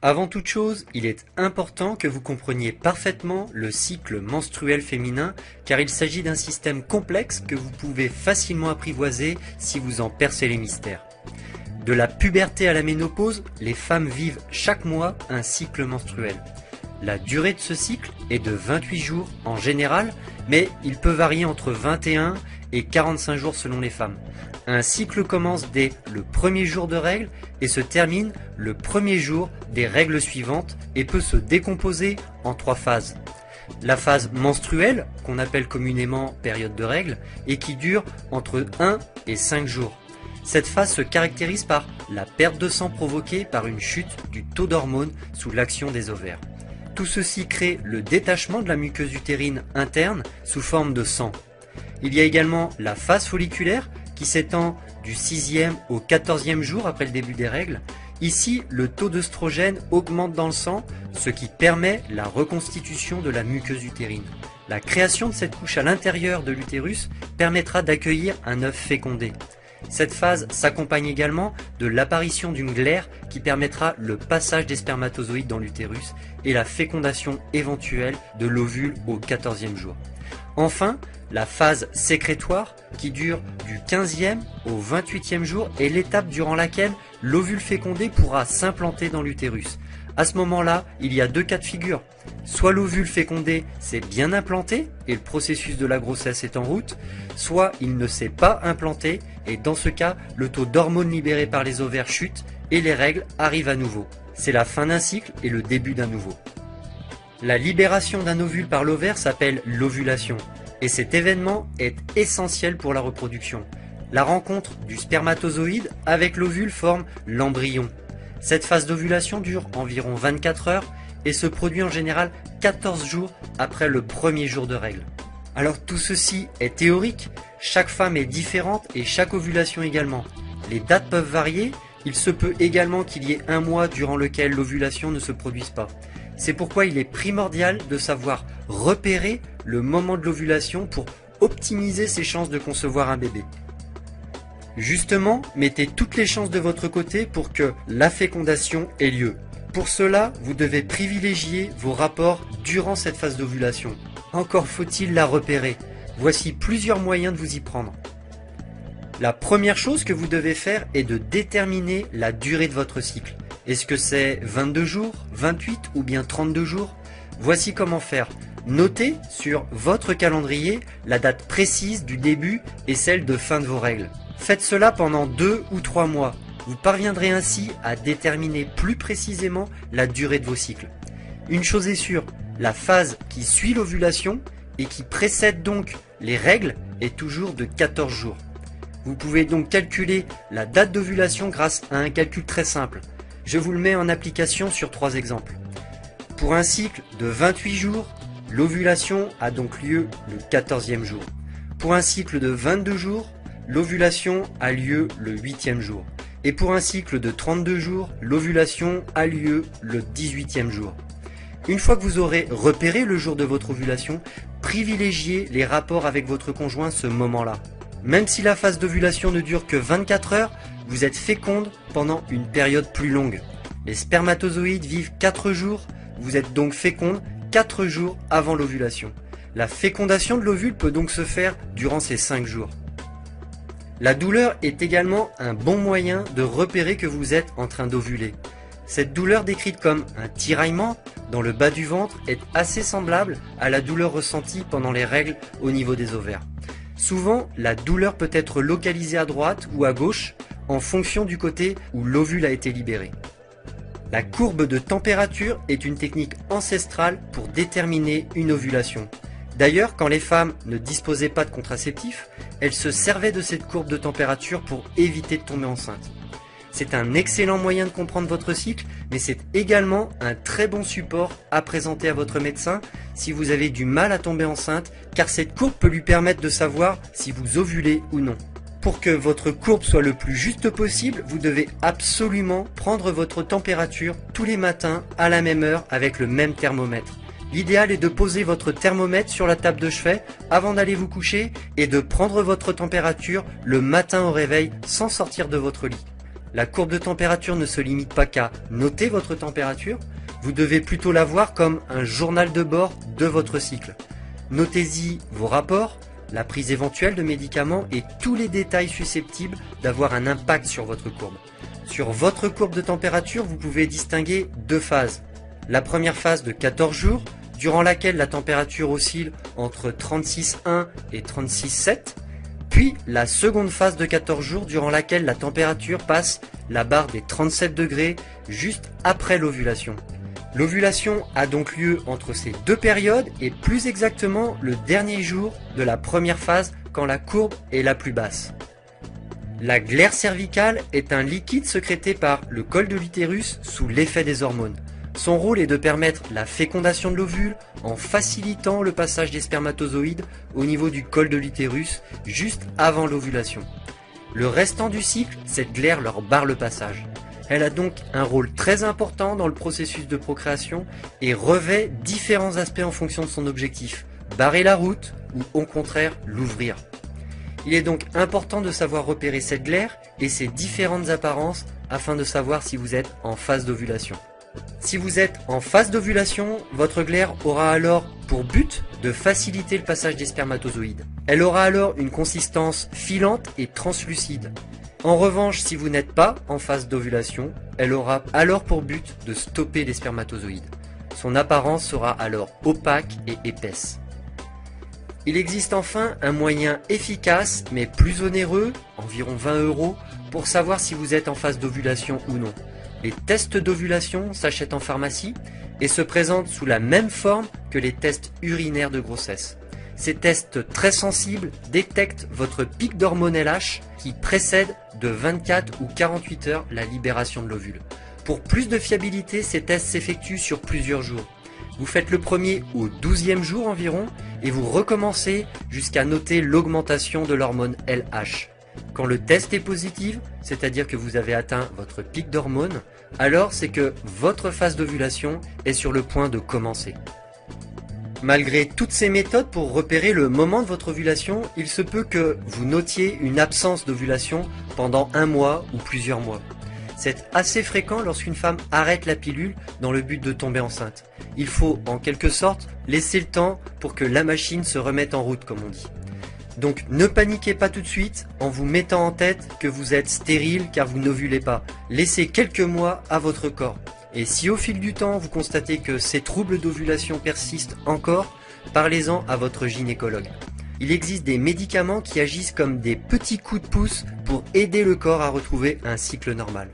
Avant toute chose, il est important que vous compreniez parfaitement le cycle menstruel féminin car il s'agit d'un système complexe que vous pouvez facilement apprivoiser si vous en percez les mystères. De la puberté à la ménopause, les femmes vivent chaque mois un cycle menstruel. La durée de ce cycle est de 28 jours en général, mais il peut varier entre 21 et 45 jours selon les femmes. Un cycle commence dès le premier jour de règles et se termine le premier jour des règles suivantes et peut se décomposer en 3 phases. La phase menstruelle, qu'on appelle communément période de règles, et qui dure entre 1 et 5 jours. Cette phase se caractérise par la perte de sang provoquée par une chute du taux d'hormones sous l'action des ovaires. Tout ceci crée le détachement de la muqueuse utérine interne sous forme de sang. Il y a également la phase folliculaire qui s'étend du 6e au 14e jour après le début des règles. Ici, le taux d'œstrogène augmente dans le sang, ce qui permet la reconstitution de la muqueuse utérine. La création de cette couche à l'intérieur de l'utérus permettra d'accueillir un œuf fécondé. Cette phase s'accompagne également de l'apparition d'une glaire qui permettra le passage des spermatozoïdes dans l'utérus et la fécondation éventuelle de l'ovule au 14e jour. Enfin, la phase sécrétoire qui dure du 15e au 28e jour est l'étape durant laquelle l'ovule fécondé pourra s'implanter dans l'utérus. À ce moment-là, il y a 2 cas de figure. Soit l'ovule fécondé s'est bien implanté et le processus de la grossesse est en route, soit il ne s'est pas implanté et dans ce cas, le taux d'hormones libérées par les ovaires chute et les règles arrivent à nouveau. C'est la fin d'un cycle et le début d'un nouveau. La libération d'un ovule par l'ovaire s'appelle l'ovulation et cet événement est essentiel pour la reproduction. La rencontre du spermatozoïde avec l'ovule forme l'embryon. Cette phase d'ovulation dure environ 24 heures et se produit en général 14 jours après le premier jour de règles. Alors tout ceci est théorique, chaque femme est différente et chaque ovulation également. Les dates peuvent varier, il se peut également qu'il y ait un mois durant lequel l'ovulation ne se produise pas. C'est pourquoi il est primordial de savoir repérer le moment de l'ovulation pour optimiser ses chances de concevoir un bébé. Justement, mettez toutes les chances de votre côté pour que la fécondation ait lieu. Pour cela, vous devez privilégier vos rapports durant cette phase d'ovulation. Encore faut-il la repérer. Voici plusieurs moyens de vous y prendre. La première chose que vous devez faire est de déterminer la durée de votre cycle. Est-ce que c'est 22 jours, 28 ou bien 32 jours? Voici comment faire. Notez sur votre calendrier la date précise du début et celle de fin de vos règles. Faites cela pendant 2 ou 3 mois. Vous parviendrez ainsi à déterminer plus précisément la durée de vos cycles. Une chose est sûre, la phase qui suit l'ovulation et qui précède donc les règles est toujours de 14 jours. Vous pouvez donc calculer la date d'ovulation grâce à un calcul très simple. Je vous le mets en application sur 3 exemples. Pour un cycle de 28 jours, l'ovulation a donc lieu le 14e jour. Pour un cycle de 22 jours, l'ovulation a lieu le 8e jour. Et pour un cycle de 32 jours, l'ovulation a lieu le 18e jour. Une fois que vous aurez repéré le jour de votre ovulation, privilégiez les rapports avec votre conjoint ce moment-là. Même si la phase d'ovulation ne dure que 24 heures, vous êtes féconde pendant une période plus longue. Les spermatozoïdes vivent 4 jours, vous êtes donc féconde 4 jours avant l'ovulation. La fécondation de l'ovule peut donc se faire durant ces 5 jours. La douleur est également un bon moyen de repérer que vous êtes en train d'ovuler. Cette douleur décrite comme un tiraillement dans le bas du ventre est assez semblable à la douleur ressentie pendant les règles au niveau des ovaires. Souvent, la douleur peut être localisée à droite ou à gauche en fonction du côté où l'ovule a été libéré. La courbe de température est une technique ancestrale pour déterminer une ovulation. D'ailleurs, quand les femmes ne disposaient pas de contraceptif, elles se servaient de cette courbe de température pour éviter de tomber enceinte. C'est un excellent moyen de comprendre votre cycle, mais c'est également un très bon support à présenter à votre médecin si vous avez du mal à tomber enceinte, car cette courbe peut lui permettre de savoir si vous ovulez ou non. Pour que votre courbe soit le plus juste possible, vous devez absolument prendre votre température tous les matins à la même heure avec le même thermomètre. L'idéal est de poser votre thermomètre sur la table de chevet avant d'aller vous coucher et de prendre votre température le matin au réveil sans sortir de votre lit. La courbe de température ne se limite pas qu'à noter votre température, vous devez plutôt la voir comme un journal de bord de votre cycle. Notez-y vos rapports, la prise éventuelle de médicaments et tous les détails susceptibles d'avoir un impact sur votre courbe. Sur votre courbe de température, vous pouvez distinguer deux phases. La première phase de 14 jours, durant laquelle la température oscille entre 36,1 et 36,7, puis la seconde phase de 14 jours durant laquelle la température passe la barre des 37 degrés juste après l'ovulation. L'ovulation a donc lieu entre ces deux périodes et plus exactement le dernier jour de la première phase quand la courbe est la plus basse. La glaire cervicale est un liquide sécrété par le col de l'utérus sous l'effet des hormones. Son rôle est de permettre la fécondation de l'ovule en facilitant le passage des spermatozoïdes au niveau du col de l'utérus juste avant l'ovulation. Le restant du cycle, cette glaire leur barre le passage. Elle a donc un rôle très important dans le processus de procréation et revêt différents aspects en fonction de son objectif, barrer la route ou au contraire l'ouvrir. Il est donc important de savoir repérer cette glaire et ses différentes apparences afin de savoir si vous êtes en phase d'ovulation. Si vous êtes en phase d'ovulation, votre glaire aura alors pour but de faciliter le passage des spermatozoïdes. Elle aura alors une consistance filante et translucide. En revanche, si vous n'êtes pas en phase d'ovulation, elle aura alors pour but de stopper les spermatozoïdes. Son apparence sera alors opaque et épaisse. Il existe enfin un moyen efficace mais plus onéreux, environ 20 €, pour savoir si vous êtes en phase d'ovulation ou non. Les tests d'ovulation s'achètent en pharmacie et se présentent sous la même forme que les tests urinaires de grossesse. Ces tests très sensibles détectent votre pic d'hormone LH qui précède de 24 ou 48 heures la libération de l'ovule. Pour plus de fiabilité, ces tests s'effectuent sur plusieurs jours. Vous faites le premier au 12e jour environ et vous recommencez jusqu'à noter l'augmentation de l'hormone LH. Quand le test est positif, c'est-à-dire que vous avez atteint votre pic d'hormones, alors c'est que votre phase d'ovulation est sur le point de commencer. Malgré toutes ces méthodes pour repérer le moment de votre ovulation, il se peut que vous notiez une absence d'ovulation pendant un mois ou plusieurs mois. C'est assez fréquent lorsqu'une femme arrête la pilule dans le but de tomber enceinte. Il faut en quelque sorte laisser le temps pour que la machine se remette en route, comme on dit. Donc ne paniquez pas tout de suite en vous mettant en tête que vous êtes stérile car vous n'ovulez pas. Laissez quelques mois à votre corps. Et si au fil du temps vous constatez que ces troubles d'ovulation persistent encore, parlez-en à votre gynécologue. Il existe des médicaments qui agissent comme des petits coups de pouce pour aider le corps à retrouver un cycle normal.